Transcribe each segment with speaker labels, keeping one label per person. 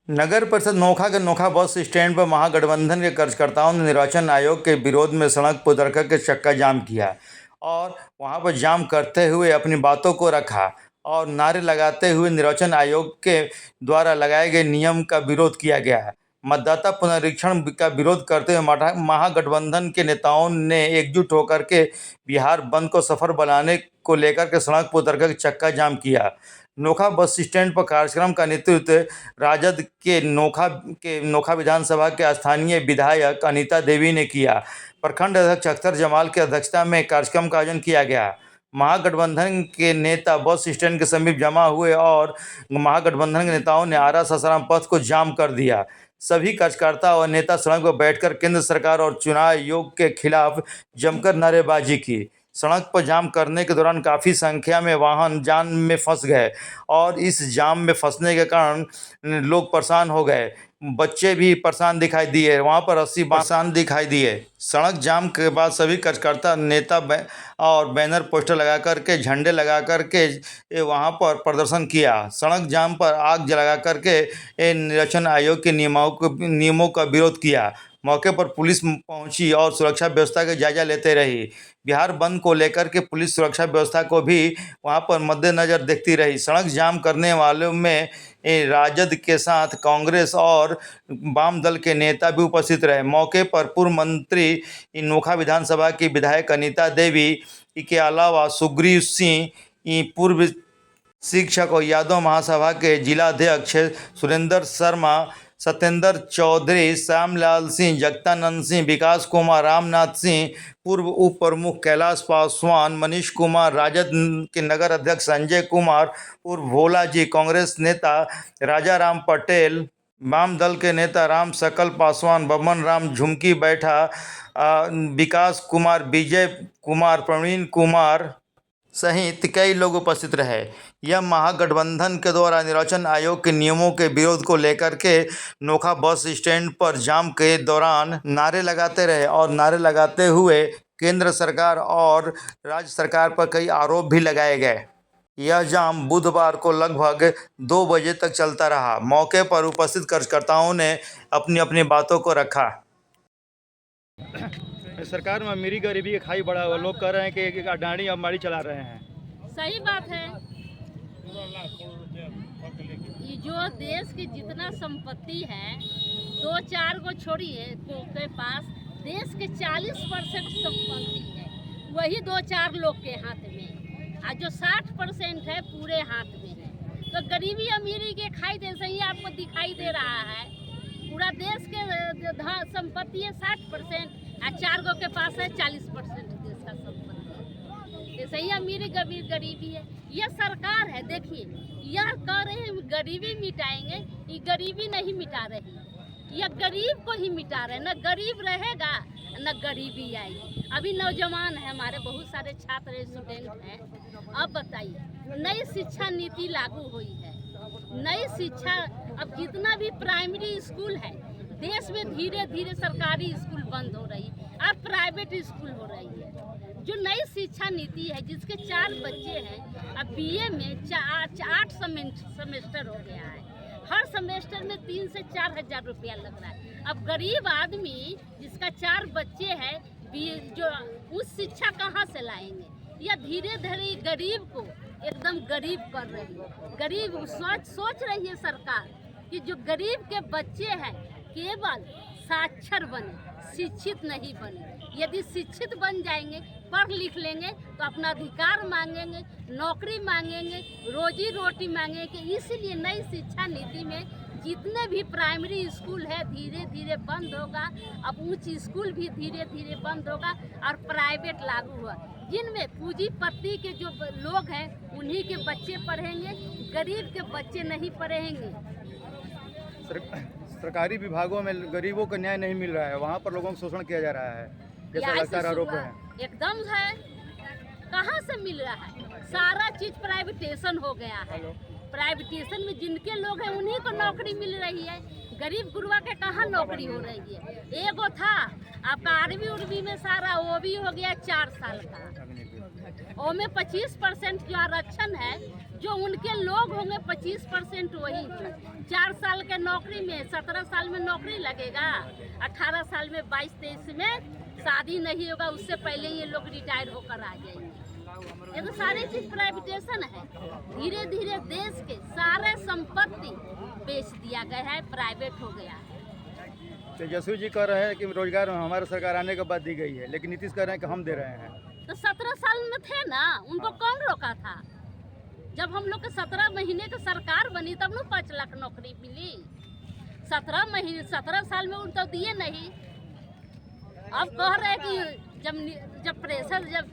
Speaker 1: नगर परिषद नोखा के Nokha bus stand पर महागठबंधन के कार्यकर्ताओं ने निर्वाचन आयोग के विरोध में सड़क पर उतरकर के चक्का जाम किया और वहां पर जाम करते हुए अपनी बातों को रखा और नारे लगाते हुए निर्वाचन आयोग के द्वारा लगाए गए नियम का विरोध किया गया है। मतदाता पुनरीक्षण का विरोध करते हुए महागठबंधन के नेताओं ने एकजुट होकर के बिहार बंद को सफल बनाने को लेकर के सड़क पर उतरकर चक्का जाम किया। नोखा बस स्टैंड पर कार्यक्रम का नेतृत्व राजद के नोखा विधानसभा के स्थानीय विधायक अनीता देवी ने किया। प्रखंड अध्यक्ष अख्तर जमाल की अध्यक्षता में कार्यक्रम का आयोजन किया गया। महागठबंधन के नेता बस स्टैंड के समीप जमा हुए और महागठबंधन के नेताओं ने आरा सासाराम पथ को जाम कर दिया। सभी कार्यकर्ता और नेता सड़क पर बैठकर केंद्र सरकार और चुनाव आयोग के खिलाफ जमकर नारेबाजी की। सड़क पर जाम करने के दौरान काफ़ी संख्या में वाहन जाम में फंस गए और इस जाम में फंसने के कारण लोग परेशान हो गए। बच्चे भी परेशान दिखाई दिए, वहाँ पर 80 परेशान दिखाई दिए। सड़क जाम के बाद सभी कार्यकर्ता नेता और बैनर पोस्टर लगा कर के झंडे लगा कर के वहाँ पर प्रदर्शन किया। सड़क जाम पर आग जला कर के निर्वाचन आयोग के नियमों का विरोध किया। मौके पर पुलिस पहुंची और सुरक्षा व्यवस्था का जायजा लेते रही। बिहार बंद को लेकर के पुलिस सुरक्षा व्यवस्था को भी वहां पर मद्देनजर देखती रही। सड़क जाम करने वालों में राजद के साथ कांग्रेस और वाम दल के नेता भी उपस्थित रहे। मौके पर पूर्व मंत्री नोखा विधानसभा की विधायक अनीता देवी के अलावा सुग्रीव सिंह, पूर्व शिक्षक और यादव महासभा के जिलाध्यक्ष सुरेंद्र शर्मा, सत्येंद्र चौधरी, श्यामलाल सिंह, जगतानंद सिंह, विकास कुमार, रामनाथ सिंह, पूर्व उप प्रमुख कैलाश पासवान, मनीष कुमार, राजद के नगर अध्यक्ष संजय कुमार, पूर्व भोला जी, कांग्रेस नेता राजा राम पटेल, वाम दल के नेता राम सकल पासवान, बबन राम झुमकी बैठा, विकास कुमार, विजय कुमार, प्रवीण कुमार सहित कई लोग उपस्थित रहे। यह महागठबंधन के द्वारा निर्वाचन आयोग के नियमों के विरोध को लेकर के नोखा बस स्टैंड पर जाम के दौरान नारे लगाते रहे और नारे लगाते हुए केंद्र सरकार और राज्य सरकार पर कई आरोप भी लगाए गए। यह जाम बुधवार को लगभग 2 बजे तक चलता रहा। मौके पर उपस्थित कार्यकर्ताओं ने अपनी अपनी बातों को रखा।
Speaker 2: सरकार में अमीरी गरीबी के खाई बड़ा हुआ, लोग कह रहे हैं कि अडानी अम्बानी चला रहे हैं।
Speaker 3: सही बात है। ये जो देश की जितना संपत्ति है 2-4 को छोड़िए के पास देश के 40% संपत्ति है, वही 2-4 लोग के हाथ में, और जो 60% है पूरे हाथ में है। तो गरीबी अमीरी के खाई जैसे ही आपको दिखाई दे रहा है। पूरा देश के संपत्ति है 60% और 4 गो के पास है 40% देश का संपत्ति। ऐसे ही अमीरी गरीबी है। यह सरकार है, देखिए यह कह रहे हैं गरीबी मिटाएंगे, ये गरीबी नहीं मिटा रही, यह गरीब को ही मिटा रहे। न गरीब रहेगा न गरीबी आएगी। अभी नौजवान है हमारे, बहुत सारे छात्र स्टूडेंट हैं। अब बताइए, नई शिक्षा नीति लागू हुई है। नई शिक्षा, अब जितना भी प्राइमरी स्कूल है देश में, धीरे धीरे सरकारी स्कूल बंद हो रही है, अब प्राइवेट स्कूल हो रही है। जो नई शिक्षा नीति है, जिसके 4 बच्चे हैं, अब बीए में 8 सेमेस्टर हो गया है। हर सेमेस्टर में 3 से 4 हज़ार रुपया लग रहा है। अब गरीब आदमी जिसका 4 बच्चे हैं, जो उस शिक्षा कहाँ से लाएंगे? या धीरे धीरे गरीब को एकदम गरीब कर रही है। गरीब सोच रही है सरकार कि जो गरीब के बच्चे हैं केवल साक्षर बने, शिक्षित नहीं बने। यदि शिक्षित बन जाएंगे, पढ़ लिख लेंगे तो अपना अधिकार मांगेंगे, नौकरी मांगेंगे, रोजी रोटी मांगेंगे। इसलिए नई शिक्षा नीति में जितने भी प्राइमरी स्कूल है धीरे धीरे बंद होगा। अब उच्च स्कूल भी धीरे धीरे बंद होगा और प्राइवेट लागू हुआ, जिनमें पूंजीपति के जो लोग हैं उन्हीं के बच्चे पढ़ेंगे, गरीब के बच्चे नहीं पढ़ेंगे।
Speaker 2: सरकारी विभागों में गरीबों को न्याय नहीं मिल रहा है, वहाँ पर लोगों को शोषण किया जा रहा है, जैसा लगातार आरोप है।
Speaker 3: एकदम है, कहाँ से मिल रहा है? सारा चीज प्राइवेटेशन हो गया है। प्राइवेटेशन में जिनके लोग हैं उन्हीं को नौकरी मिल रही है। गरीब गुरबा के कहाँ नौकरी हो रही है? एगो था आपका आर्मी उर्मी में सारा, वो भी हो गया 4 साल का। और में 25% जो आरक्षण है, जो उनके लोग होंगे 25% वही 4 साल के नौकरी में 17 साल में नौकरी लगेगा, 18 साल में 22-23 में शादी नहीं होगा, उससे पहले ये लोग रिटायर होकर आ जाएंगे। ये तो सारी चीज प्राइवेटेशन है। धीरे धीरे देश के सारे संपत्ति बेच दिया गया है, प्राइवेट हो गया है।
Speaker 2: तेजस्वी जी कह रहे हैं कि रोजगार हमारे सरकार आने के बाद दी गई है, लेकिन नीतीश कह रहे हैं कि हम दे रहे हैं।
Speaker 3: तो 17 साल में थे ना, उनको कौन रोका था? जब हम लोग के 17 महीने की सरकार बनी तब न 5 लाख नौकरी मिली। 17 साल में उनको दिए नहीं। अब कह रहे हैं कि जब प्रेशर, जब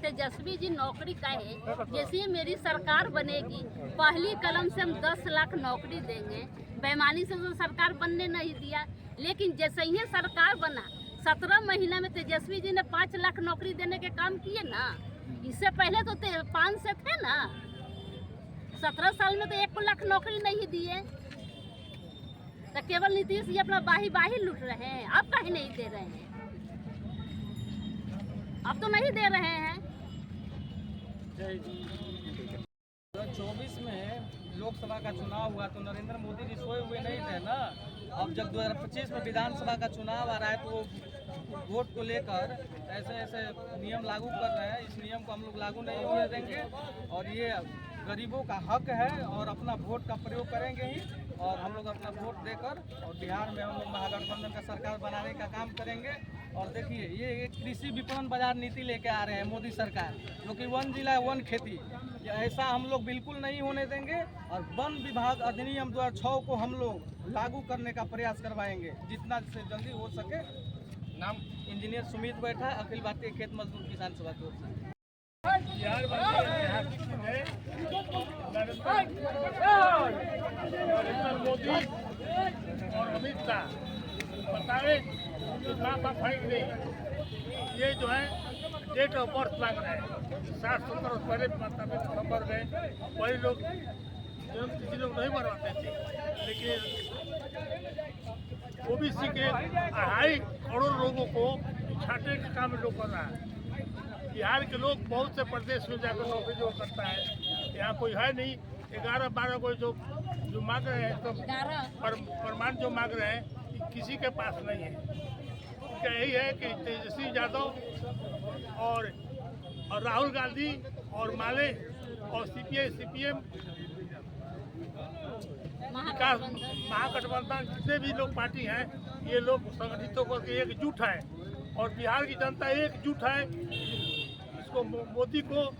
Speaker 3: तेजस्वी जी नौकरी कहे, जैसे मेरी सरकार बनेगी पहली कलम से हम 10 लाख नौकरी देंगे। बेईमानी से तो सरकार बनने नहीं दिया, लेकिन जैसे ही सरकार बना 17 महीने में तेजस्वी जी ने 5 लाख नौकरी देने के काम किए ना। इससे पहले तो 5 से थे ना। 17 साल में तो 1 लाख नौकरी नहीं दिए। तो केवल नीतीश जी अपना बाही लूट रहे हैं। अब कहीं नहीं दे रहे हैं, अब तो नहीं दे रहे हैं।
Speaker 4: 2024 में लोकसभा का चुनाव हुआ तो नरेंद्र मोदी जी सोए हुए नहीं थे ना। अब जब 2025 में विधानसभा का चुनाव आ रहा है तो वो वोट को लेकर ऐसे ऐसे नियम लागू कर रहे हैं। इस नियम को हम लोग लागू नहीं होने देंगे और ये गरीबों का हक है और अपना वोट का प्रयोग करेंगे ही। और हम लोग अपना वोट देकर और बिहार में हम लोग महागठबंधन का सरकार बनाने का काम करेंगे। और देखिए ये एक कृषि विपणन बाजार नीति लेके आ रहे हैं मोदी सरकार, जो कि 1 जिला 1 खेती, ऐसा हम लोग बिल्कुल नहीं होने देंगे। और वन विभाग अधिनियम 2006 को हम लोग लागू करने का प्रयास करवाएंगे जितना से जल्दी हो सके। नाम इंजीनियर सुमित बैठा, अखिल भारतीय खेत मजदूर किसान सभा की ओर से।
Speaker 5: नरेंद्र मोदी और अमित शाह बताए ये जो है डेट ऑफ बर्थ मांग रहे हैं। 60-70 वर्ष पहले माता पिता मर गए, वही लोग जन्म तिथि लोग नहीं मरवाते थे, लेकिन ओबीसी के 2.5 करोड़ लोगों को छांटे का काम लोग कर रहा है। बिहार के लोग बहुत से प्रदेश में जाकर नौकरी जो करता है, यहाँ कोई है नहीं। 11-12 को जो मांग रहे हैं, तो प्रमाण जो मांग रहे हैं किसी के पास नहीं है। उनका यही है कि तेजस्वी यादव और राहुल गांधी और माले और CPM विकास महागठबंधन जितने भी लोग पार्टी हैं, ये लोग संगठित होकर के एकजुट है और बिहार की जनता एकजुट है। इसको मोदी को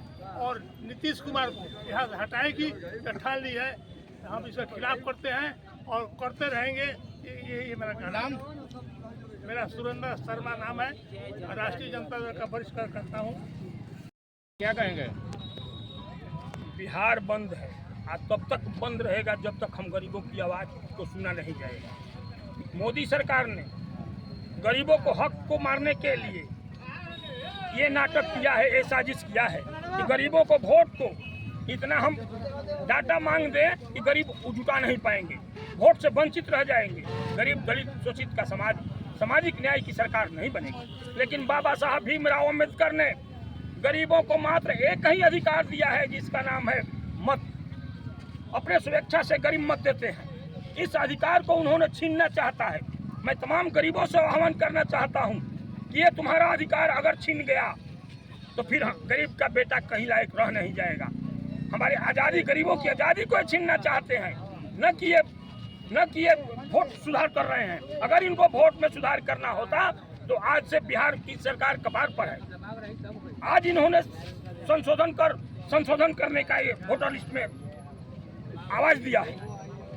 Speaker 5: और नीतीश कुमार को यहाँ हटाएगी, ठान ली है। हम इसके खिलाफ करते हैं और करते रहेंगे। ये मेरा नाम, मेरा सुरेंद्र शर्मा नाम है, राष्ट्रीय जनता दल का वरिष्ठ कार्यकर्ता हूँ।
Speaker 6: क्या कहेंगे? बिहार बंद है और तब तक बंद रहेगा जब तक हम गरीबों की आवाज़ को सुना नहीं जाएगा। मोदी सरकार ने गरीबों को हक को मारने के लिए ये नाटक किया है, ये साजिश किया है कि गरीबों को वोट को इतना हम डाटा मांग दें कि गरीब जुटा नहीं पाएंगे, वोट से वंचित रह जाएंगे। गरीब दलित शोषित का सामाजिक न्याय की सरकार नहीं बनेगी। लेकिन बाबा साहब भीमराव अम्बेडकर ने गरीबों को मात्र एक ही अधिकार दिया है, जिसका नाम है मत। अपने स्वेच्छा से गरीब मत देते हैं, इस अधिकार को उन्होंने छीनना चाहता है। मैं तमाम गरीबों से आह्वान करना चाहता हूं कि ये तुम्हारा अधिकार अगर छीन गया तो फिर गरीब का बेटा कहीं लायक रह नहीं जाएगा। हमारी आज़ादी, गरीबों की आज़ादी को छीनना चाहते हैं, न कि ये वोट सुधार कर रहे हैं। अगर इनको वोट में सुधार करना होता तो आज से बिहार की सरकार कपार पर है। आज इन्होंने संशोधन करने का ये वोटर लिस्ट में आवाज दिया है,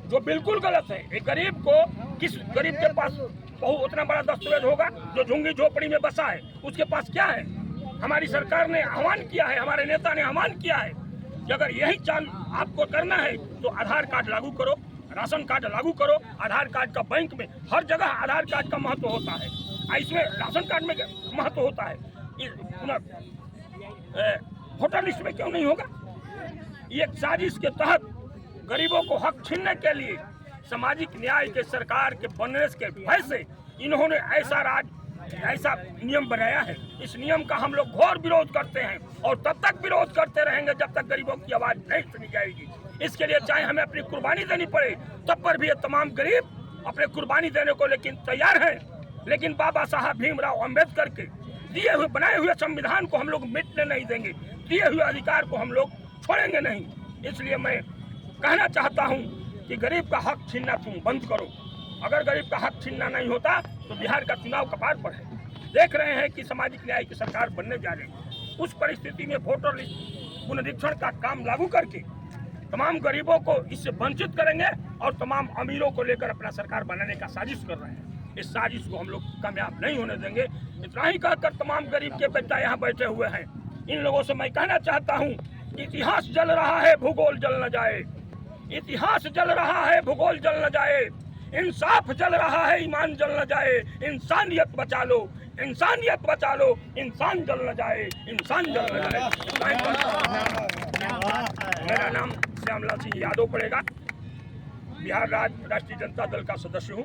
Speaker 6: जो बिल्कुल गलत है। एक गरीब को, किस गरीब के पास उतना बड़ा दस्तावेज होगा जो झुंगी झोपड़ी में बसा है? उसके पास क्या है? हमारी सरकार ने आह्वान किया है, हमारे नेता ने आह्वान किया है कि अगर यही चाल आपको करना है तो आधार कार्ड लागू करो, राशन कार्ड लागू करो। आधार कार्ड का बैंक में हर जगह आधार कार्ड का महत्व होता है, इसमें राशन कार्ड में महत्व होता है, वोटर लिस्ट में क्यों नहीं होगा? ये साजिश के तहत गरीबों को हक छीनने के लिए सामाजिक न्याय के सरकार के बनने के भय से इन्होंने ऐसा राज ऐसा नियम बनाया है। इस नियम का हम लोग घोर विरोध करते हैं और तब तक विरोध करते रहेंगे जब तक गरीबों की आवाज़ नहीं सुनी जाएगी। इसके लिए चाहे हमें अपनी कुर्बानी देनी पड़े, तब पर भी ये तमाम गरीब अपने कुर्बानी देने को लेकिन तैयार हैं। लेकिन बाबा साहब भीमराव अम्बेडकर के दिए हुए बनाए हुए संविधान को हम लोग मिटने नहीं देंगे, दिए हुए अधिकार को हम लोग छोड़ेंगे नहीं। इसलिए मैं कहना चाहता हूँ कि गरीब का हक छीनना तुम बंद करो। अगर गरीब का हक छीनना नहीं होता तो बिहार का चुनाव कपार पर है। देख रहे हैं कि सामाजिक न्याय की सरकार बनने जा रही है। उस परिस्थिति में वोटर लिस्ट पुनरीक्षण का काम लागू करके तमाम गरीबों को इससे वंचित करेंगे और तमाम अमीरों को लेकर अपना सरकार बनाने का साजिश कर रहे हैं। इस साजिश को हम लोग कामयाब नहीं होने देंगे। इतना ही कहकर तमाम गरीब के बेटा यहाँ बैठे हुए हैं, इन लोगों से मैं कहना चाहता हूँ, इतिहास जल रहा है, भूगोल जल न जाए। इतिहास जल रहा है, भूगोल जल न जाए। इंसाफ जल रहा है, ईमान जल न जाए। इंसानियत बचा लो, इंसानियत बचा लो, इंसान जल न जाए, इंसान जल न जाए। मेरा नाम श्यामलाल सिंह यादव पड़ेगा, बिहार राज्य राष्ट्रीय जनता दल का सदस्य हूँ।